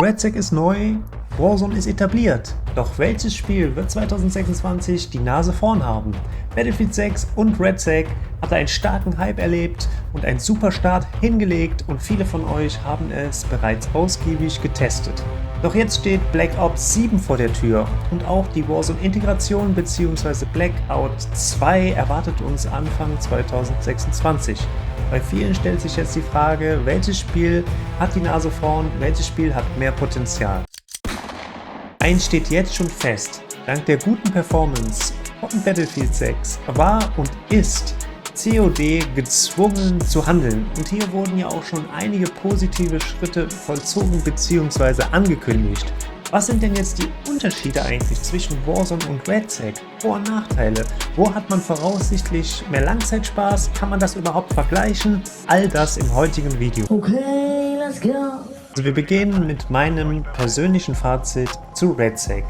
RedSec ist neu, Warzone ist etabliert. Doch welches Spiel wird 2026 die Nase vorn haben? Battlefield 6 und RedSec hatte einen starken Hype erlebt und einen super Start hingelegt und viele von euch haben es bereits ausgiebig getestet. Doch jetzt steht Black Ops 7 vor der Tür und auch die Warzone-Integration bzw. Blackout 2 erwartet uns Anfang 2026. Bei vielen stellt sich jetzt die Frage, welches Spiel hat die Nase vorn, welches Spiel hat mehr Potenzial. Eins steht jetzt schon fest: Dank der guten Performance von Battlefield 6 war und ist COD gezwungen zu handeln. Und hier wurden ja auch schon einige positive Schritte vollzogen bzw. angekündigt. Was sind denn jetzt die Unterschiede eigentlich zwischen Warzone und RedSec? Vor- und Nachteile? Wo hat man voraussichtlich mehr Langzeitspaß? Kann man das überhaupt vergleichen? All das im heutigen Video. Okay, let's go. Also wir beginnen mit meinem persönlichen Fazit zu RedSec.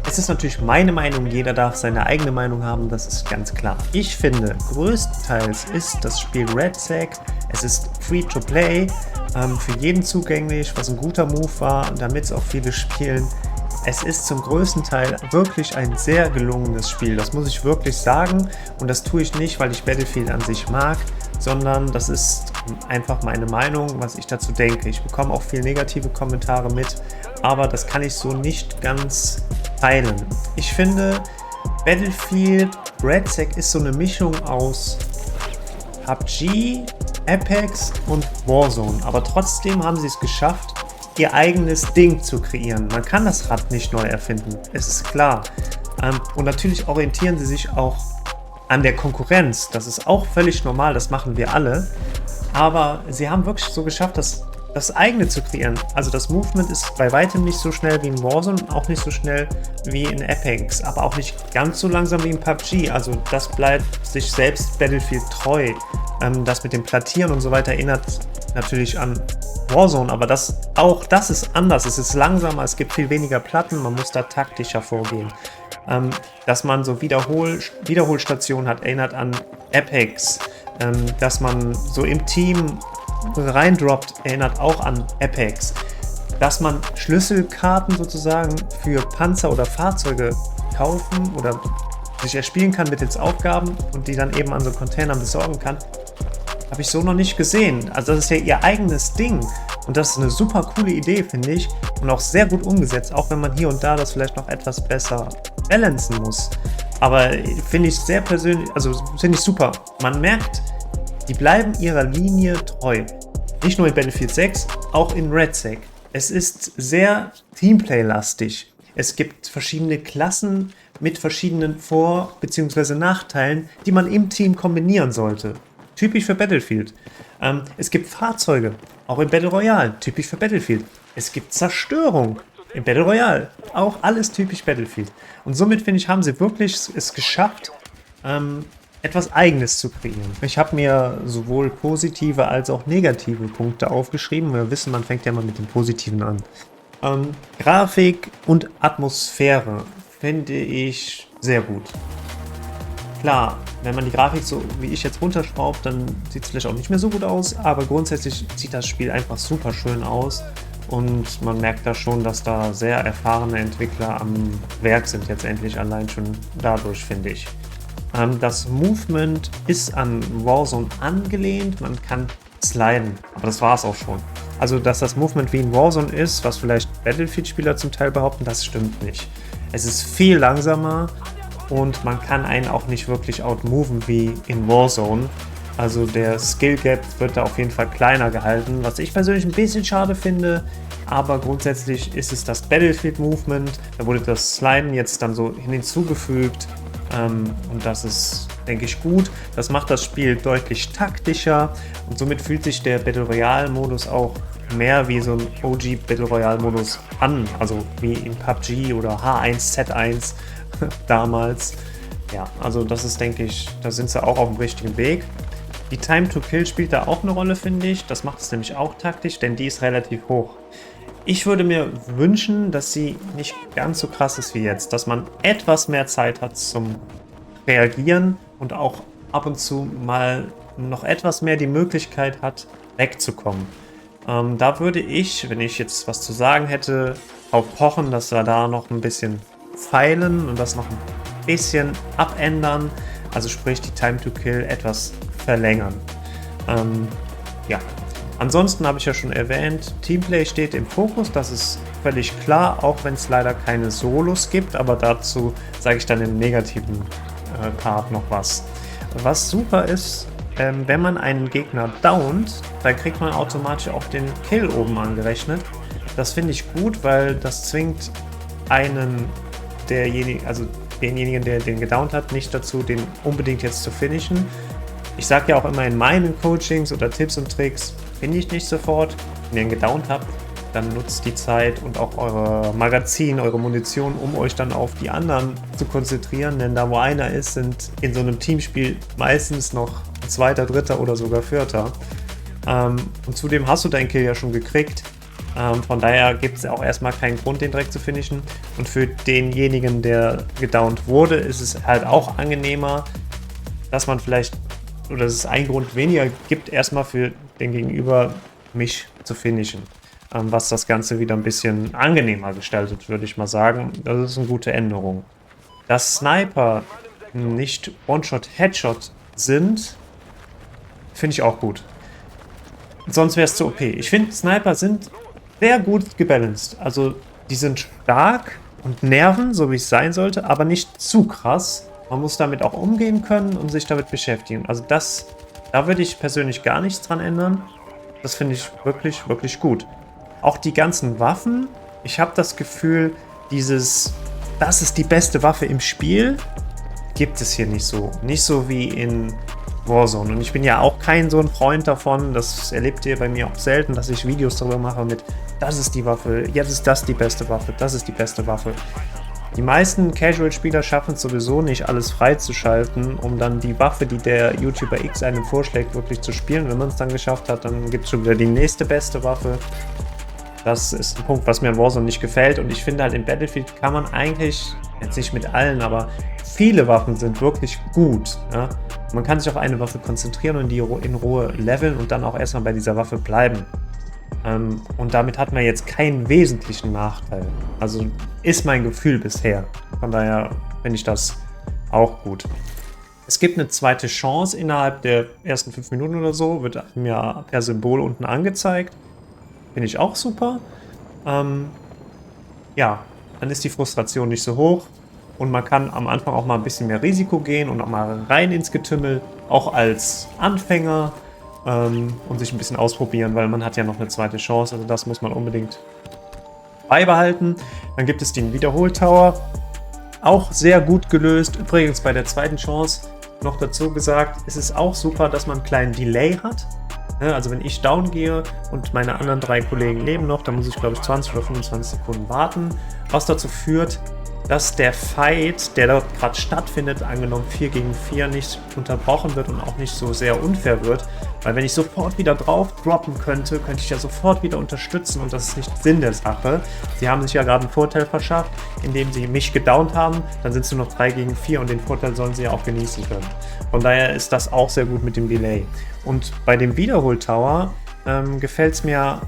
Es ist natürlich meine Meinung, jeder darf seine eigene Meinung haben, das ist ganz klar. Ich finde, größtenteils ist das Spiel RedSec, es ist Free-to-Play, für jeden zugänglich, was ein guter Move war, damit es auch viele spielen. Es ist zum größten Teil wirklich ein sehr gelungenes Spiel, das muss ich wirklich sagen. Und das tue ich nicht, weil ich Battlefield an sich mag, sondern das ist einfach meine Meinung, was ich dazu denke. Ich bekomme auch viele negative Kommentare mit, aber das kann ich so nicht ganz teilen. Ich finde, Battlefield RedSec ist so eine Mischung aus PUBG, Apex und Warzone, aber trotzdem haben sie es geschafft, ihr eigenes Ding zu kreieren. Man kann das Rad nicht neu erfinden, es ist klar. Und natürlich orientieren sie sich auch an der Konkurrenz. Das ist auch völlig normal, das machen wir alle. Aber sie haben wirklich so geschafft, das eigene zu kreieren. Also das Movement ist bei weitem nicht so schnell wie in Warzone, auch nicht so schnell wie in Apex, aber auch nicht ganz so langsam wie in PUBG. Also das bleibt sich selbst Battlefield treu. Das mit dem Plattieren und so weiter erinnert natürlich an Warzone, aber das ist anders. Es ist langsamer, es gibt viel weniger Platten, man muss da taktischer vorgehen. Dass man so Wiederholstationen hat, erinnert an Apex. Dass man so im Team reindroppt, erinnert auch an Apex. Dass man Schlüsselkarten sozusagen für Panzer oder Fahrzeuge kaufen oder sich erspielen kann mittels Aufgaben und die dann eben an so Containern besorgen kann, habe ich so noch nicht gesehen. Also das ist ja ihr eigenes Ding und das ist eine super coole Idee, finde ich, und auch sehr gut umgesetzt, auch wenn man hier und da das vielleicht noch etwas besser balancen muss. Aber finde ich sehr persönlich, also finde ich super. Man merkt, die bleiben ihrer Linie treu. Nicht nur in Battlefield 6, auch in RedSec. Es ist sehr Teamplay-lastig. Es gibt verschiedene Klassen mit verschiedenen Vor- bzw. Nachteilen, die man im Team kombinieren sollte. Typisch für Battlefield. Es gibt Fahrzeuge, auch im Battle Royale, typisch für Battlefield. Es gibt Zerstörung im Battle Royale, auch alles typisch Battlefield. Und somit, finde ich, haben sie wirklich es geschafft, etwas Eigenes zu kreieren. Ich habe mir sowohl positive als auch negative Punkte aufgeschrieben. Wir wissen, man fängt ja mal mit dem Positiven an. Grafik und Atmosphäre finde ich sehr gut. Klar, wenn man die Grafik so wie ich jetzt runterschraubt, dann sieht es vielleicht auch nicht mehr so gut aus, aber grundsätzlich sieht das Spiel einfach super schön aus und man merkt da schon, dass da sehr erfahrene Entwickler am Werk sind, jetzt endlich allein schon dadurch, finde ich. Das Movement ist an Warzone angelehnt, man kann sliden, aber das war es auch schon. Also, dass das Movement wie in Warzone ist, was vielleicht Battlefield-Spieler zum Teil behaupten, das stimmt nicht. Es ist viel langsamer und man kann einen auch nicht wirklich outmoven wie in Warzone. Also der Skill Gap wird da auf jeden Fall kleiner gehalten, was ich persönlich ein bisschen schade finde. Aber grundsätzlich ist es das Battlefield Movement, da wurde das Sliden jetzt dann so hinzugefügt. Und das ist, denke ich, gut. Das macht das Spiel deutlich taktischer und somit fühlt sich der Battle Royale Modus auch mehr wie so ein OG Battle Royale Modus an. Also wie in PUBG oder H1Z1 damals. Ja, also das ist, denke ich, da sind sie auch auf dem richtigen Weg. Die Time to Kill spielt da auch eine Rolle, finde ich. Das macht es nämlich auch taktisch, denn die ist relativ hoch. Ich würde mir wünschen, dass sie nicht ganz so krass ist wie jetzt, dass man etwas mehr Zeit hat zum Reagieren und auch ab und zu mal noch etwas mehr die Möglichkeit hat, wegzukommen. Da würde ich, wenn ich jetzt was zu sagen hätte, auf pochen, dass wir da noch ein bisschen feilen und das noch ein bisschen abändern. Also sprich die Time to Kill etwas verlängern. Ja. Ansonsten habe ich ja schon erwähnt, Teamplay steht im Fokus, das ist völlig klar, auch wenn es leider keine Solos gibt, aber dazu sage ich dann im negativen Part noch was. Was super ist, wenn man einen Gegner downt, dann kriegt man automatisch auch den Kill oben angerechnet. Das finde ich gut, weil das zwingt denjenigen, der den gedownt hat, nicht dazu, den unbedingt jetzt zu finishen. Ich sage ja auch immer in meinen Coachings oder Tipps und Tricks, finde ich nicht sofort. Wenn ihr ihn gedownt habt, dann nutzt die Zeit und auch eure Magazin, eure Munition, um euch dann auf die anderen zu konzentrieren. Denn da, wo einer ist, sind in so einem Teamspiel meistens noch ein zweiter, dritter oder sogar vierter. Und zudem hast du deinen Kill ja schon gekriegt. Von daher gibt es auch erstmal keinen Grund, den direkt zu finishen. Und für denjenigen, der gedownt wurde, ist es halt auch angenehmer, dass man vielleicht, oder dass es einen Grund weniger gibt, erstmal für den Gegenüber mich zu finishen. Was das Ganze wieder ein bisschen angenehmer gestaltet, würde ich mal sagen. Das ist eine gute Änderung. Dass Sniper nicht One-Shot, Headshot sind, finde ich auch gut. Sonst wäre es zu OP. Ich finde, Sniper sind sehr gut gebalanced. Also, die sind stark und nerven, so wie es sein sollte, aber nicht zu krass. Man muss damit auch umgehen können und sich damit beschäftigen. Also, da würde ich persönlich gar nichts dran ändern. Das finde ich wirklich, wirklich gut. Auch die ganzen Waffen, ich habe das Gefühl, das ist die beste Waffe im Spiel, gibt es hier nicht so. Nicht so wie in Warzone. Und ich bin ja auch kein so ein Freund davon, das erlebt ihr bei mir auch selten, dass ich Videos darüber mache mit, das ist die Waffe, jetzt ist das die beste Waffe, das ist die beste Waffe. Die meisten Casual-Spieler schaffen es sowieso nicht, alles freizuschalten, um dann die Waffe, die der YouTuber X einem vorschlägt, wirklich zu spielen. Und wenn man es dann geschafft hat, dann gibt es schon wieder die nächste beste Waffe. Das ist ein Punkt, was mir an Warzone nicht gefällt. Und ich finde halt, in Battlefield kann man eigentlich, jetzt nicht mit allen, aber viele Waffen sind wirklich gut. Ja? Man kann sich auf eine Waffe konzentrieren und die in Ruhe leveln und dann auch erstmal bei dieser Waffe bleiben. Und damit hat man jetzt keinen wesentlichen Nachteil. Also ist mein Gefühl bisher. Von daher finde ich das auch gut. Es gibt eine zweite Chance innerhalb der ersten 5 Minuten oder so. Wird mir per Symbol unten angezeigt. Finde ich auch super. Ja, dann ist die Frustration nicht so hoch. Und man kann am Anfang auch mal ein bisschen mehr Risiko gehen und auch mal rein ins Getümmel. Auch als Anfänger. Und sich ein bisschen ausprobieren, weil man hat ja noch eine zweite Chance. Also das muss man unbedingt beibehalten. Dann gibt es den Wiederholtower. Auch sehr gut gelöst. Übrigens bei der zweiten Chance noch dazu gesagt, es ist auch super, dass man einen kleinen Delay hat. Also wenn ich down gehe und meine anderen 3 Kollegen leben noch, dann muss ich glaube ich 20 oder 25 Sekunden warten. Was dazu führt, dass der Fight, der dort gerade stattfindet, angenommen 4 gegen 4, nicht unterbrochen wird und auch nicht so sehr unfair wird. Weil wenn ich sofort wieder drauf droppen könnte, könnte ich ja sofort wieder unterstützen und das ist nicht Sinn der Sache. Sie haben sich ja gerade einen Vorteil verschafft, indem sie mich gedownt haben, dann sind es nur noch 3 gegen 4 und den Vorteil sollen sie ja auch genießen können. Von daher ist das auch sehr gut mit dem Delay. Und bei dem Wiederholtower gefällt mir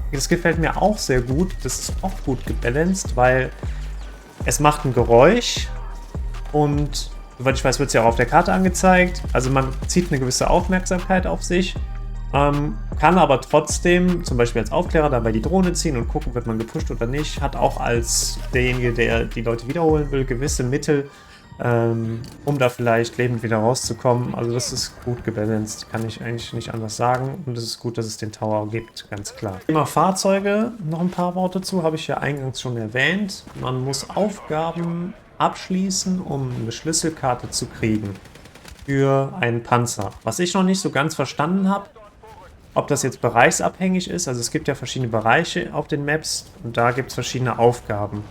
auch sehr gut. Das ist auch gut gebalanced, weil es macht ein Geräusch und soweit ich weiß, wird es ja auch auf der Karte angezeigt. Also man zieht eine gewisse Aufmerksamkeit auf sich, kann aber trotzdem, zum Beispiel als Aufklärer, dabei die Drohne ziehen und gucken, wird man gepusht oder nicht. Hat auch als derjenige, der die Leute wiederholen will, gewisse Mittel, um da vielleicht lebend wieder rauszukommen. Also das ist gut gebalanced, kann ich eigentlich nicht anders sagen. Und es ist gut, dass es den Tower gibt, ganz klar. Thema Fahrzeuge, noch ein paar Worte zu, habe ich ja eingangs schon erwähnt. Man muss Aufgaben abschließen, um eine Schlüsselkarte zu kriegen für einen Panzer. Was ich noch nicht so ganz verstanden habe, ob das jetzt bereichsabhängig ist. Also es gibt ja verschiedene Bereiche auf den Maps und da gibt es verschiedene Aufgaben.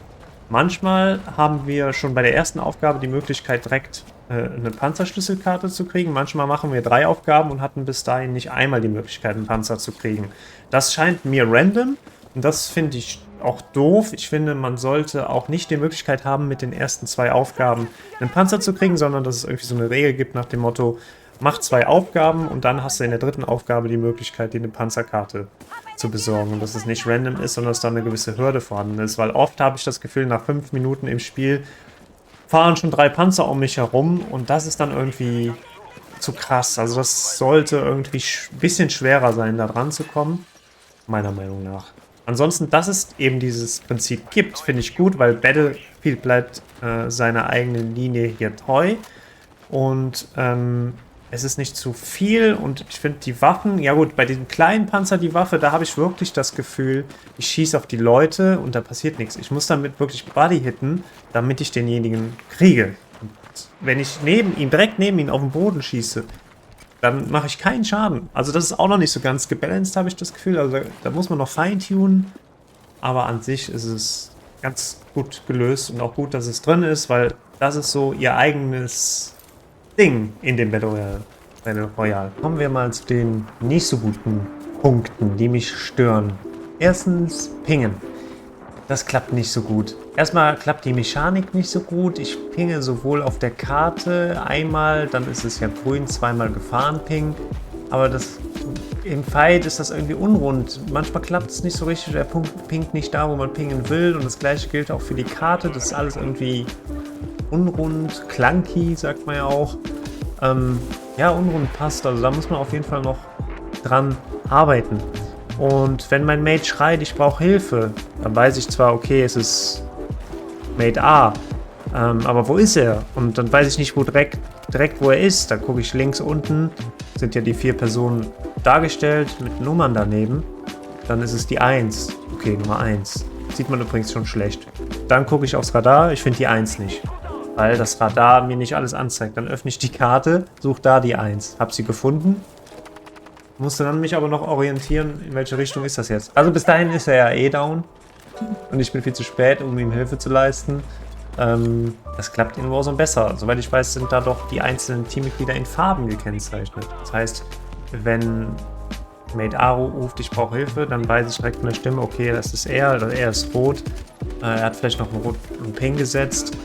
Manchmal haben wir schon bei der ersten Aufgabe die Möglichkeit, direkt eine Panzerschlüsselkarte zu kriegen. Manchmal machen wir 3 Aufgaben und hatten bis dahin nicht einmal die Möglichkeit, einen Panzer zu kriegen. Das scheint mir random und das finde ich auch doof. Ich finde, man sollte auch nicht die Möglichkeit haben, mit den ersten 2 Aufgaben einen Panzer zu kriegen, sondern dass es irgendwie so eine Regel gibt nach dem Motto, mach 2 Aufgaben und dann hast du in der dritten Aufgabe die Möglichkeit, dir eine Panzerkarte zu besorgen. Und dass es nicht random ist, sondern dass da eine gewisse Hürde vorhanden ist. Weil oft habe ich das Gefühl, nach 5 Minuten im Spiel fahren schon 3 Panzer um mich herum und das ist dann irgendwie zu krass. Also das sollte irgendwie ein bisschen schwerer sein, da dran zu kommen, meiner Meinung nach. Ansonsten, dass es eben dieses Prinzip gibt, finde ich gut, weil Battlefield bleibt seiner eigenen Linie hier treu. Und es ist nicht zu viel und ich finde die Waffen, ja gut, bei diesem kleinen Panzer die Waffe, da habe ich wirklich das Gefühl, ich schieße auf die Leute und da passiert nichts. Ich muss damit wirklich Body hitten, damit ich denjenigen kriege. Und wenn ich direkt neben ihm auf den Boden schieße, dann mache ich keinen Schaden. Also das ist auch noch nicht so ganz gebalanced, habe ich das Gefühl. Also da muss man noch feintunen. Aber an sich ist es ganz gut gelöst und auch gut, dass es drin ist, weil das ist so ihr eigenes Ding in dem Battle Royale. Kommen wir mal zu den nicht so guten Punkten, die mich stören. Erstens, Pingen. Das klappt nicht so gut. Erstmal klappt die Mechanik nicht so gut. Ich pinge sowohl auf der Karte einmal, dann ist es ja grün, zweimal gefahren ping. Aber im Fight ist das irgendwie unrund. Manchmal klappt es nicht so richtig. Der Punkt pingt nicht da, wo man pingen will. Und das gleiche gilt auch für die Karte. Das ist alles irgendwie unrund, clunky, sagt man ja auch. Ja, unrund passt. Also da muss man auf jeden Fall noch dran arbeiten. Und wenn mein Mate schreit, ich brauche Hilfe, dann weiß ich zwar, okay, es ist Mate A, aber wo ist er? Und dann weiß ich nicht, wo direkt wo er ist. Dann gucke ich links unten, sind ja die 4 Personen dargestellt mit Nummern daneben. Dann ist es die 1. Okay, Nummer 1. Sieht man übrigens schon schlecht. Dann gucke ich aufs Radar, ich finde die 1 nicht. Weil das Radar mir nicht alles anzeigt. Dann öffne ich die Karte, suche da die 1. Hab sie gefunden. Musste dann mich aber noch orientieren, in welche Richtung ist das jetzt. Also bis dahin ist er ja eh down. Und ich bin viel zu spät, um ihm Hilfe zu leisten. Das klappt in Warzone besser. Soweit ich weiß, sind da doch die einzelnen Teammitglieder in Farben gekennzeichnet. Das heißt, wenn Mate Aro ruft, ich brauche Hilfe, dann weiß ich direkt von der Stimme, okay, das ist er, oder er ist rot. Er hat vielleicht noch einen roten Ping gesetzt.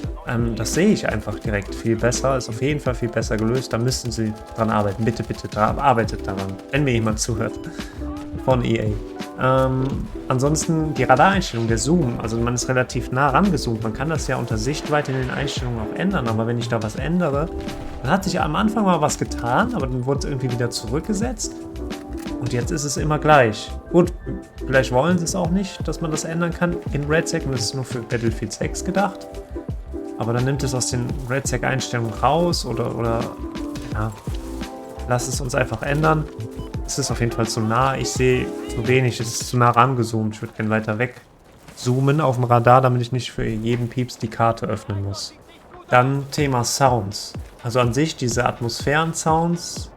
Das sehe ich einfach direkt viel besser. Ist auf jeden Fall viel besser gelöst. Da müssten sie dran arbeiten. Bitte, bitte, arbeitet daran. Wenn mir jemand zuhört. Von EA. Ansonsten die Radareinstellung, der Zoom. Also man ist relativ nah rangezoomt. Man kann das ja unter Sichtweite in den Einstellungen auch ändern. Aber wenn ich da was ändere, dann hat sich am Anfang mal was getan, aber dann wurde es irgendwie wieder zurückgesetzt. Und jetzt ist es immer gleich. Gut, vielleicht wollen sie es auch nicht, dass man das ändern kann in RedSec. Und das ist nur für Battlefield 6 gedacht. Aber dann nimmt es aus den RedSec-Einstellungen raus oder ja, lass es uns einfach ändern. Es ist auf jeden Fall zu nah. Ich sehe zu wenig. Es ist zu nah rangezoomt. Ich würde gerne weiter weg zoomen auf dem Radar, damit ich nicht für jeden Pieps die Karte öffnen muss. Dann Thema Sounds. Also an sich, diese Atmosphären-Sounds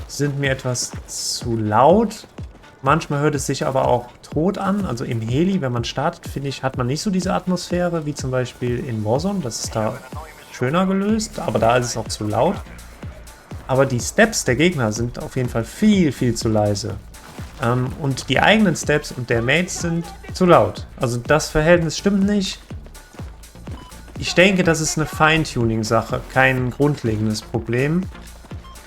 sind mir etwas zu laut. Manchmal hört es sich aber auch tot an. Also im Heli, wenn man startet, finde ich, hat man nicht so diese Atmosphäre, wie zum Beispiel in Warzone. Das ist da schöner gelöst, aber da ist es auch zu laut. Aber die Steps der Gegner sind auf jeden Fall viel, viel zu leise. Und die eigenen Steps und der Mates sind zu laut. Also das Verhältnis stimmt nicht. Ich denke, das ist eine Feintuning-Sache, kein grundlegendes Problem.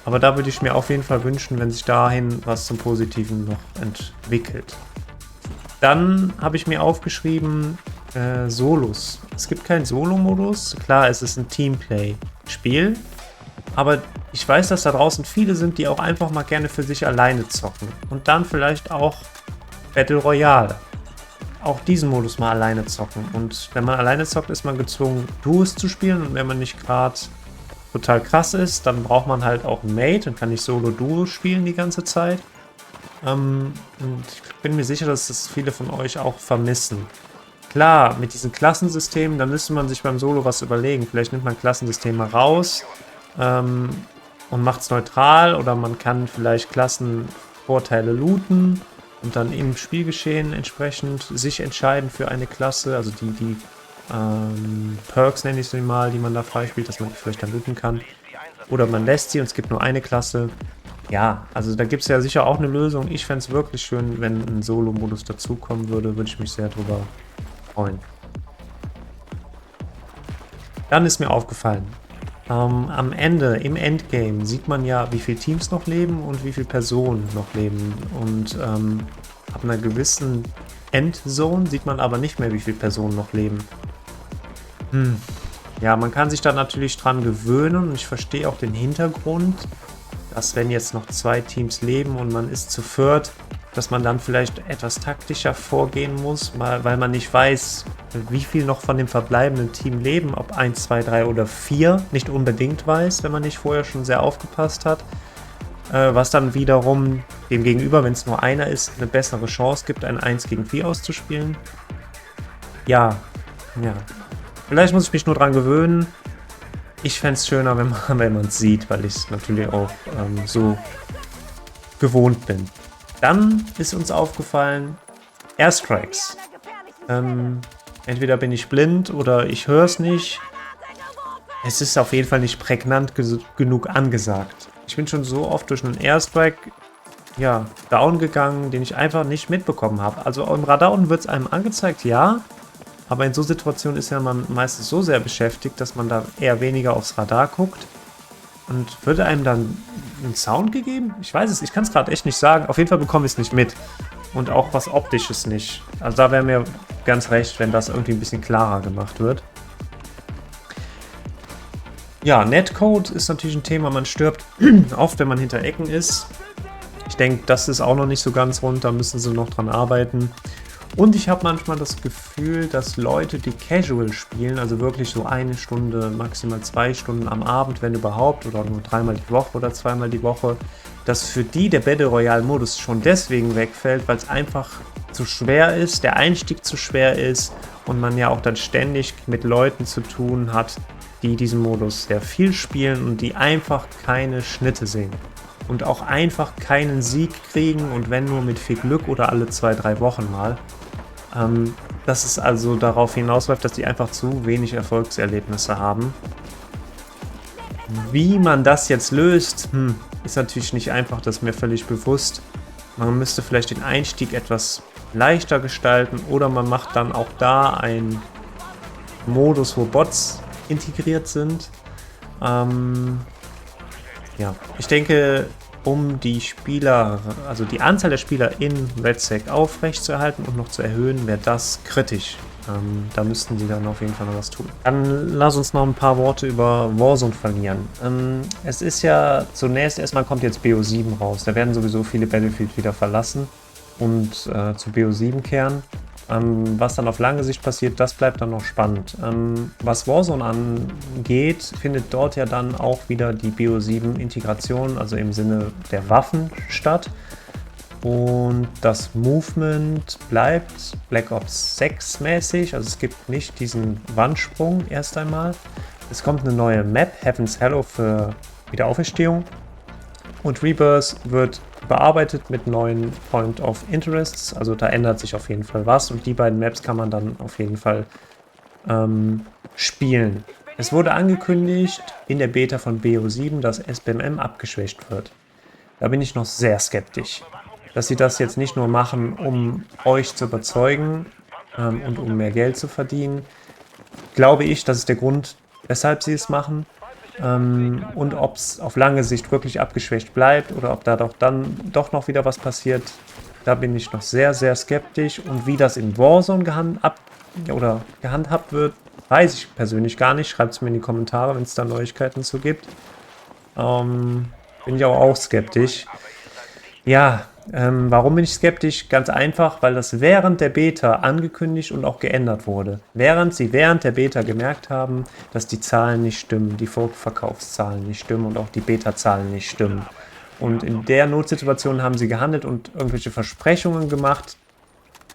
Aber da würde ich mir auf jeden Fall wünschen, wenn sich dahin was zum Positiven noch entwickelt. Dann habe ich mir aufgeschrieben, Solos. Es gibt keinen Solo-Modus. Klar, es ist ein Teamplay-Spiel. Aber ich weiß, dass da draußen viele sind, die auch einfach mal gerne für sich alleine zocken. Und dann vielleicht auch Battle Royale. Auch diesen Modus mal alleine zocken. Und wenn man alleine zockt, ist man gezwungen, Duos zu spielen. Und wenn man nicht gerade total krass ist, dann braucht man halt auch einen Mate und kann nicht Solo-Duo spielen die ganze Zeit. Und ich bin mir sicher, dass das viele von euch auch vermissen. Klar, mit diesen Klassensystemen, da müsste man sich beim Solo was überlegen. Vielleicht nimmt man Klassensysteme raus und macht es neutral, oder man kann vielleicht Klassenvorteile looten und dann im Spielgeschehen entsprechend sich entscheiden für eine Klasse, also die Perks nenne ich sie mal, die man da freispielt, dass man die vielleicht dann looten kann. Oder man lässt sie und es gibt nur eine Klasse. Ja, also da gibt es ja sicher auch eine Lösung. Ich fände es wirklich schön, wenn ein Solo-Modus dazukommen würde. Würde ich mich sehr drüber freuen. Dann ist mir aufgefallen, Am Ende, im Endgame, sieht man ja, wie viele Teams noch leben und wie viele Personen noch leben. Und ab einer gewissen Endzone sieht man aber nicht mehr, wie viele Personen noch leben. Ja, man kann sich da natürlich dran gewöhnen und ich verstehe auch den Hintergrund, dass wenn jetzt noch 2 Teams leben und man ist zu viert, dass man dann vielleicht etwas taktischer vorgehen muss, weil man nicht weiß, wie viel noch von dem verbleibenden Team leben, ob 1, 2, 3 oder 4, nicht unbedingt weiß, wenn man nicht vorher schon sehr aufgepasst hat, was dann wiederum dem Gegenüber, wenn es nur einer ist, eine bessere Chance gibt, ein 1 gegen 4 auszuspielen. Ja. Vielleicht muss ich mich nur dran gewöhnen. Ich fände es schöner, wenn man es sieht, weil ich es natürlich auch so gewohnt bin. Dann ist uns aufgefallen, Airstrikes. Entweder bin ich blind oder ich höre es nicht. Es ist auf jeden Fall nicht prägnant genug angesagt. Ich bin schon so oft durch einen Airstrike down gegangen, den ich einfach nicht mitbekommen habe. Also im Radar wird es einem angezeigt, ja. Aber in so Situationen ist ja man meistens so sehr beschäftigt, dass man da eher weniger aufs Radar guckt. Und wird einem dann ein Sound gegeben? Ich weiß es, ich kann es gerade echt nicht sagen. Auf jeden Fall bekomme ich es nicht mit. Und auch was Optisches nicht. Also da wäre mir ganz recht, wenn das irgendwie ein bisschen klarer gemacht wird. Ja, Netcode ist natürlich ein Thema. Man stirbt oft, wenn man hinter Ecken ist. Ich denke, das ist auch noch nicht so ganz rund. Da müssen sie noch dran arbeiten. Und ich habe manchmal das Gefühl, dass Leute, die Casual spielen, also wirklich so 1 Stunde, maximal 2 Stunden am Abend, wenn überhaupt, oder nur 3-mal die Woche oder 2-mal die Woche, dass für die der Battle Royale Modus schon deswegen wegfällt, weil es einfach zu schwer ist, der Einstieg zu schwer ist und man ja auch dann ständig mit Leuten zu tun hat, die diesen Modus sehr viel spielen und die einfach keine Schnitte sehen. Und auch einfach keinen Sieg kriegen und wenn nur mit viel Glück oder alle 2-3 Wochen mal. Dass es also darauf hinausläuft, dass die einfach zu wenig Erfolgserlebnisse haben. Wie man das jetzt löst, ist natürlich nicht einfach, das ist mir völlig bewusst. Man müsste vielleicht den Einstieg etwas leichter gestalten oder man macht dann auch da einen Modus, wo Bots integriert sind. Ich denke, um die Spieler, also die Anzahl der Spieler in RedSec aufrechtzuerhalten und noch zu erhöhen, wäre das kritisch. Da müssten die dann auf jeden Fall noch was tun. Dann lass uns noch ein paar Worte über Warzone verlieren. Es ist ja zunächst erstmal kommt jetzt BO7 raus. Da werden sowieso viele Battlefield wieder verlassen und zu BO7 kehren. Was dann auf lange Sicht passiert, das bleibt dann noch spannend. Was Warzone angeht, findet dort ja dann auch wieder die BO7-Integration, also im Sinne der Waffen statt. Und das Movement bleibt Black Ops 6 mäßig, also es gibt nicht diesen Wandsprung erst einmal. Es kommt eine neue Map, Heaven's Hallow für Wiederauferstehung. Und Rebirth wird bearbeitet mit neuen Point of Interests, also da ändert sich auf jeden Fall was und die beiden Maps kann man dann auf jeden Fall spielen. Es wurde angekündigt in der Beta von BO7, dass SBMM abgeschwächt wird. Da bin ich noch sehr skeptisch, dass sie das jetzt nicht nur machen, um euch zu überzeugen und um mehr Geld zu verdienen. Glaube ich, das ist der Grund, weshalb sie es machen. Und ob es auf lange Sicht wirklich abgeschwächt bleibt oder ob da dann doch noch wieder was passiert, da bin ich noch sehr, sehr skeptisch. Und wie das in Warzone gehandhabt wird, weiß ich persönlich gar nicht. Schreibt es mir in die Kommentare, wenn es da Neuigkeiten zu gibt. Bin ich auch skeptisch. Ja, warum bin ich skeptisch? Ganz einfach, weil das während der Beta angekündigt und auch geändert wurde. Während sie während der Beta gemerkt haben, dass die Zahlen nicht stimmen, die Vorverkaufszahlen nicht stimmen und auch die Beta-Zahlen nicht stimmen. Und in der Notsituation haben sie gehandelt und irgendwelche Versprechungen gemacht,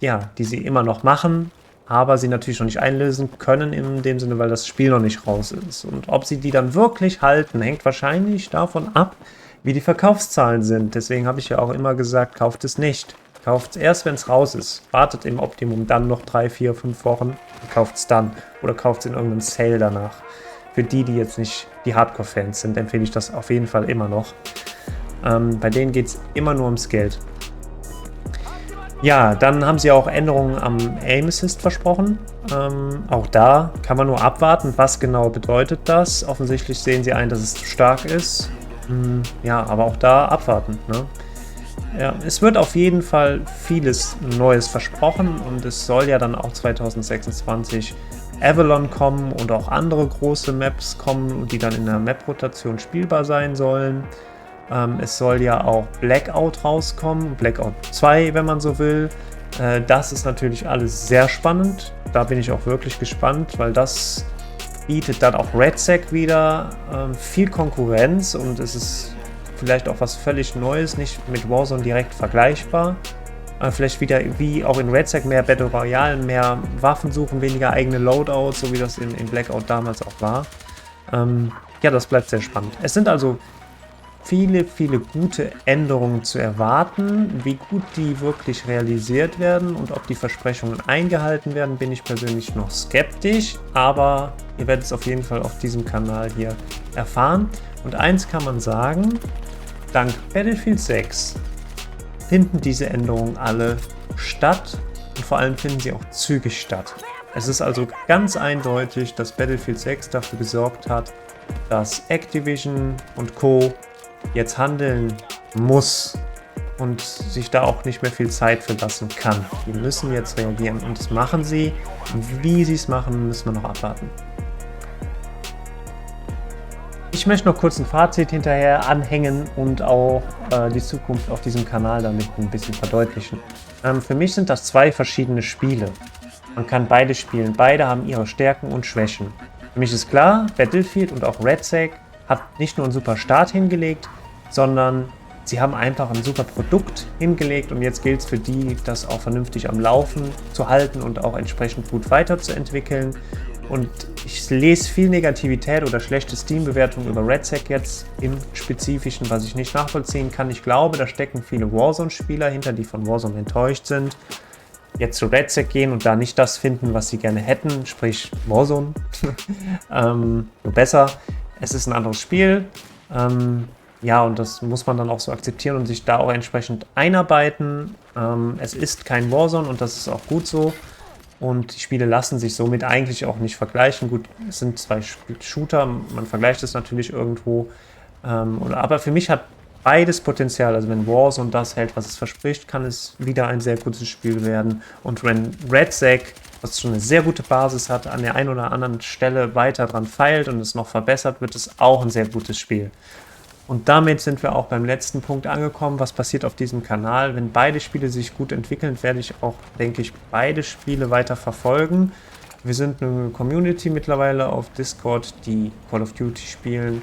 ja, die sie immer noch machen, aber sie natürlich noch nicht einlösen können in dem Sinne, weil das Spiel noch nicht raus ist. Und ob sie die dann wirklich halten, hängt wahrscheinlich davon ab, wie die Verkaufszahlen sind. Deswegen habe ich ja auch immer gesagt, kauft es nicht. Kauft es erst, wenn es raus ist. Wartet im Optimum dann noch 3, 4, 5 Wochen und kauft es dann. Oder kauft es in irgendeinem Sale danach. Für die, die jetzt nicht die Hardcore-Fans sind, empfehle ich das auf jeden Fall immer noch. Bei denen geht es immer nur ums Geld. Ja, dann haben sie auch Änderungen am Aim Assist versprochen. Auch da kann man nur abwarten, was genau bedeutet das. Offensichtlich sehen sie ein, dass es zu stark ist. Ja, aber auch da abwarten, ne? Ja, es wird auf jeden Fall vieles Neues versprochen und es soll ja dann auch 2026 Avalon kommen und auch andere große Maps kommen, die dann in der Map-Rotation spielbar sein sollen. Es soll ja auch Blackout rauskommen, Blackout 2, wenn man so will. Das ist natürlich alles sehr spannend. Da bin ich auch wirklich gespannt, weil das bietet dann auch RedSec wieder viel Konkurrenz und es ist vielleicht auch was völlig Neues, nicht mit Warzone direkt vergleichbar. Vielleicht wieder wie auch in RedSec mehr Battle Royale, mehr Waffen suchen, weniger eigene Loadouts, so wie das in Blackout damals auch war. Ja, das bleibt sehr spannend. Es sind also viele gute Änderungen zu erwarten. Wie gut die wirklich realisiert werden und ob die Versprechungen eingehalten werden, bin ich persönlich noch skeptisch, aber ihr werdet es auf jeden Fall auf diesem Kanal hier erfahren. Und eins kann man sagen, dank Battlefield 6 finden diese Änderungen alle statt und vor allem finden sie auch zügig statt. Es ist also ganz eindeutig, dass Battlefield 6 dafür gesorgt hat, dass Activision und Co. jetzt handeln muss und sich da auch nicht mehr viel Zeit für lassen kann. Die müssen jetzt reagieren und das machen sie. Wie sie es machen, müssen wir noch abwarten. Ich möchte noch kurz ein Fazit hinterher anhängen und auch die Zukunft auf diesem Kanal damit ein bisschen verdeutlichen. Für mich sind das zwei verschiedene Spiele. Man kann beide spielen, beide haben ihre Stärken und Schwächen. Für mich ist klar, Battlefield und auch RedSec hat nicht nur einen super Start hingelegt, sondern sie haben einfach ein super Produkt hingelegt und jetzt gilt es für die, das auch vernünftig am Laufen zu halten und auch entsprechend gut weiterzuentwickeln. Und ich lese viel Negativität oder schlechte Steam-Bewertungen über RedSec jetzt im Spezifischen, was ich nicht nachvollziehen kann. Ich glaube, da stecken viele Warzone-Spieler hinter, die von Warzone enttäuscht sind. Jetzt zu RedSec gehen und da nicht das finden, was sie gerne hätten, sprich Warzone. Nur besser. Es ist ein anderes Spiel. Ja, und das muss man dann auch so akzeptieren und sich da auch entsprechend einarbeiten. Es ist kein Warzone und das ist auch gut so. Und die Spiele lassen sich somit eigentlich auch nicht vergleichen. Gut, es sind zwei Shooter, man vergleicht es natürlich irgendwo. Aber für mich hat beides Potenzial. Also wenn Warzone das hält, was es verspricht, kann es wieder ein sehr gutes Spiel werden. Und wenn RedSec, was schon eine sehr gute Basis hat, an der einen oder anderen Stelle weiter dran feilt und es noch verbessert, wird es auch ein sehr gutes Spiel. Und damit sind wir auch beim letzten Punkt angekommen, was passiert auf diesem Kanal. Wenn beide Spiele sich gut entwickeln, werde ich auch, denke ich, beide Spiele weiter verfolgen. Wir sind eine Community mittlerweile auf Discord, die Call of Duty spielen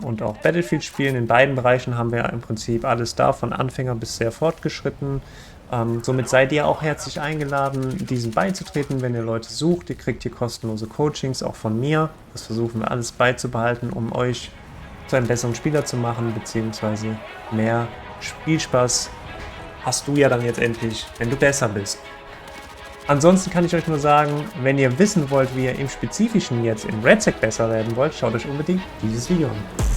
und auch Battlefield spielen. In beiden Bereichen haben wir im Prinzip alles da, von Anfänger bis sehr fortgeschritten. Somit seid ihr auch herzlich eingeladen, diesen beizutreten, wenn ihr Leute sucht. Ihr kriegt hier kostenlose Coachings, auch von mir. Das versuchen wir alles beizubehalten, um euch zu einem besseren Spieler zu machen, beziehungsweise mehr Spielspaß hast du ja dann jetzt endlich, wenn du besser bist. Ansonsten kann ich euch nur sagen, wenn ihr wissen wollt, wie ihr im Spezifischen jetzt in RedSec besser werden wollt, schaut euch unbedingt dieses Video an.